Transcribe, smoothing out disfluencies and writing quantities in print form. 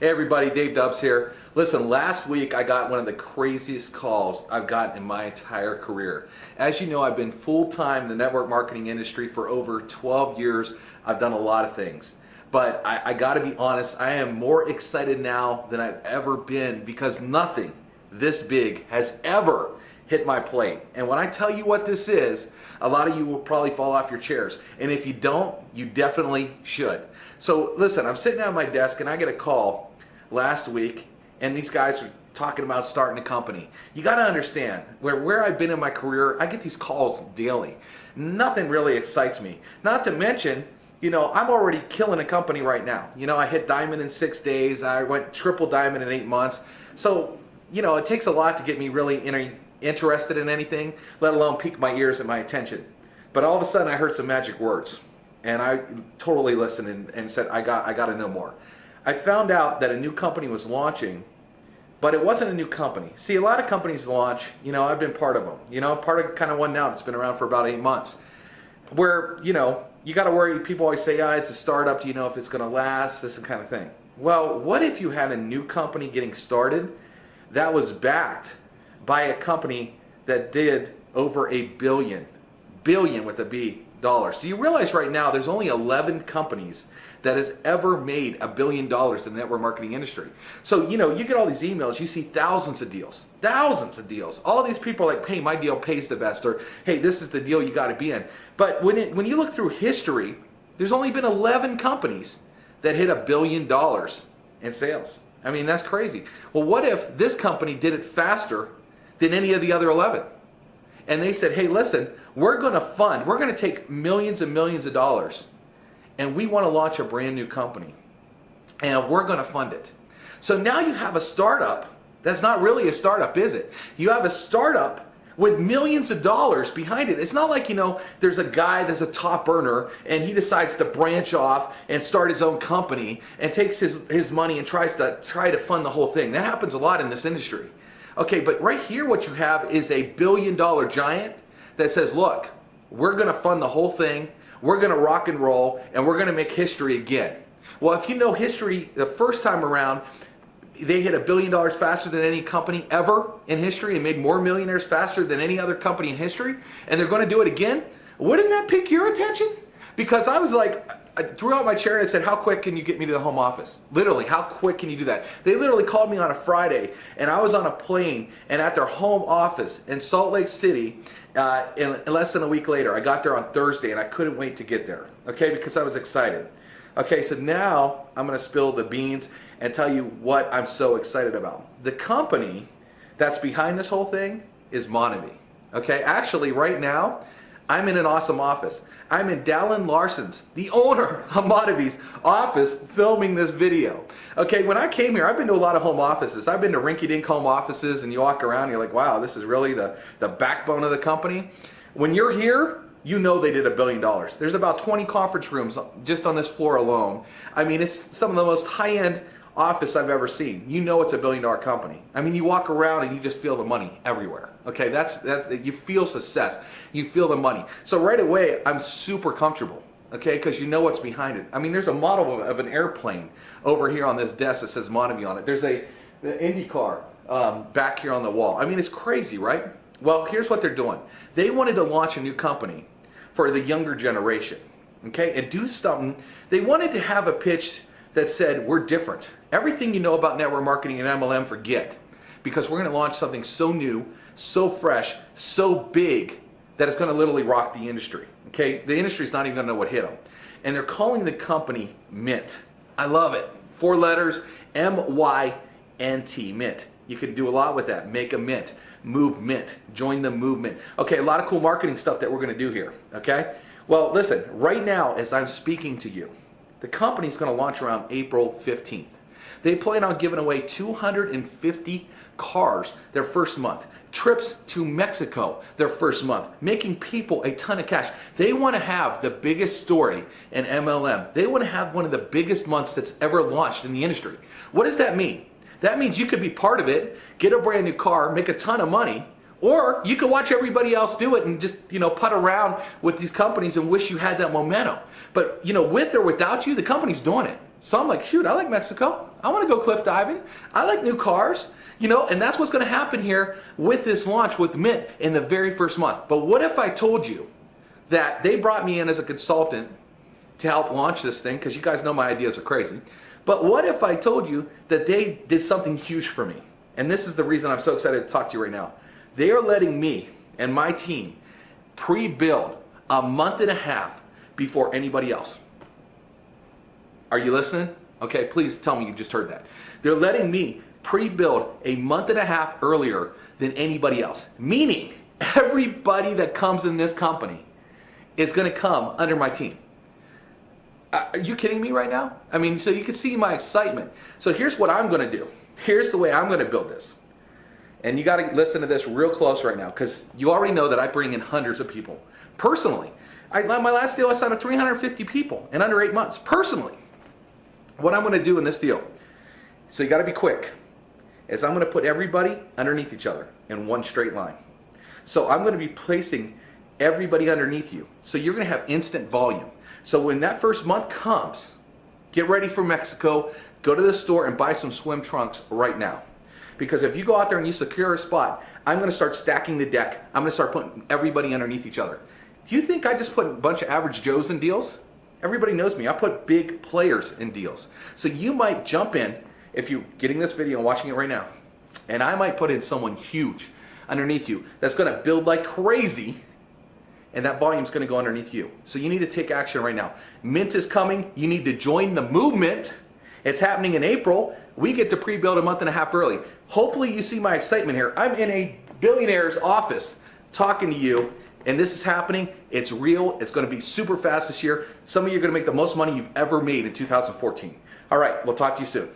Hey everybody, Dave Dubs here. Listen, last week I got one of the craziest calls I've gotten in my entire career. As you know, I've been full-time in the network marketing industry for over 12 years. I've done a lot of things. But I gotta be honest, I am more excited now than I've ever been because nothing this big has ever hit my plate. And when I tell you what this is, a lot of you will probably fall off your chairs. And if you don't, you definitely should. So listen, I'm sitting at my desk and I get a call last week, and these guys were talking about starting a company. You got to understand, where I've been in my career, I get these calls daily. Nothing really excites me. Not to mention, I'm already killing a company right now. I hit diamond in 6 days. I went triple diamond in 8 months. So, it takes a lot to get me really interested in anything, let alone pique my ears and my attention. But all of a sudden, I heard some magic words, and I totally listened and said, I got to know more. I found out that a new company was launching, but it wasn't a new company. See, a lot of companies launch, I've been part of them, part of kind of one now that's been around for about 8 months, where, you got to worry, people always say, it's a startup, do you know if it's going to last, this kind of thing. Well, what if you had a new company getting started that was backed by a company that did over $1 billion with a B, dollars? Do you realize right now there's only 11 companies that has ever made $1 billion in the network marketing industry? So, you get all these emails, you see thousands of deals. All these people are like, hey, my deal pays the best, or hey, this is the deal you got to be in. But when you look through history, there's only been 11 companies that hit $1 billion in sales. I mean, that's crazy. Well, what if this company did it faster than any of the other 11? And they said, hey, listen, we're going to take millions and millions of dollars, and we want to launch a brand new company, and we're going to fund it. So now you have a startup that's not really a startup, is it? You have a startup with millions of dollars behind it. It's not like, there's a guy that's a top earner and he decides to branch off and start his own company and takes his money and tries to fund the whole thing. That happens a lot in this industry. Okay, but right here what you have is a $1 billion giant that says, look, we're going to fund the whole thing, we're going to rock and roll, and we're going to make history again. Well, if you know history, the first time around, they hit $1 billion faster than any company ever in history and made more millionaires faster than any other company in history, and they're going to do it again. Wouldn't that pique your attention? Because I was like, I threw out my chair and said, how quick can you get me to the home office? Literally, how quick can you do that? They literally called me on a Friday, and I was on a plane and at their home office in Salt Lake City in less than a week later. I got there on Thursday, and I couldn't wait to get there, okay, because I was excited. Okay, so now I'm going to spill the beans and tell you what I'm so excited about. The company that's behind this whole thing is MonaVie. Okay, actually right now, I'm in an awesome office. I'm in Dallin Larson's, the owner of MonaVie's office, filming this video. Okay, when I came here, I've been to a lot of home offices. I've been to rinky-dink home offices, and you walk around and you're like, wow, this is really the backbone of the company. When you're here, you know they did $1 billion. There's about 20 conference rooms just on this floor alone. I mean, it's some of the most high-end office I've ever seen. You know it's $1 billion company. I mean, you walk around and you just feel the money everywhere. Okay, that's you feel success. You feel the money. So right away, I'm super comfortable. Okay, because you know what's behind it. I mean, there's a model of an airplane over here on this desk that says MonaVie on it. There's the IndyCar back here on the wall. I mean, it's crazy, right? Well, here's what they're doing. They wanted to launch a new company for the younger generation. Okay, and do something. They wanted to have a pitch that said, we're different. Everything you know about network marketing and MLM, forget. Because we're going to launch something so new, so fresh, so big, that it's going to literally rock the industry. Okay? The industry's not even going to know what hit them. And they're calling the company MYNT. I love it. 4 letters, MYNT, MYNT. You can do a lot with that. Make a mint. Move mint. Join the movement. Okay, a lot of cool marketing stuff that we're going to do here. Okay? Well, listen, right now as I'm speaking to you, the company's going to launch around April 15th. They plan on giving away 250 cars their first month, trips to Mexico their first month, making people a ton of cash. They want to have the biggest story in MLM. They want to have one of the biggest months that's ever launched in the industry. What does that mean? That means you could be part of it, get a brand new car, make a ton of money, or you could watch everybody else do it and just, putt around with these companies and wish you had that momentum. But, with or without you, the company's doing it. So I'm like, shoot, I like Mexico. I want to go cliff diving. I like new cars, you know, and that's what's going to happen here with this launch with MYNT in the very first month. But what if I told you that they brought me in as a consultant to help launch this thing, because you guys know my ideas are crazy. But what if I told you that they did something huge for me? And this is the reason I'm so excited to talk to you right now. They are letting me and my team pre-build a month and a half before anybody else. Are you listening? Okay, please tell me you just heard that. They're letting me pre-build a month and a half earlier than anybody else. Meaning, everybody that comes in this company is going to come under my team. Are you kidding me right now? I mean, so you can see my excitement. So here's what I'm going to do. Here's the way I'm going to build this. And you got to listen to this real close right now, because you already know that I bring in hundreds of people. Personally, my last deal I signed up 350 people in under 8 months. Personally. What I'm going to do in this deal, so you got to be quick, is I'm going to put everybody underneath each other in one straight line. So I'm going to be placing everybody underneath you. So you're going to have instant volume. So when that first month comes, get ready for Mexico, go to the store and buy some swim trunks right now. Because if you go out there and you secure a spot, I'm going to start stacking the deck. I'm going to start putting everybody underneath each other. Do you think I just put a bunch of average Joes in deals? Everybody knows me. I put big players in deals. So you might jump in, if you're getting this video and watching it right now, and I might put in someone huge underneath you that's going to build like crazy, and that volume is going to go underneath you. So you need to take action right now. MYNT is coming. You need to join the movement. It's happening in April. We get to pre-build a month and a half early. Hopefully you see my excitement here. I'm in a billionaire's office talking to you, and this is happening. It's real. It's going to be super fast this year. Some of you are going to make the most money you've ever made in 2014. All right, we'll talk to you soon.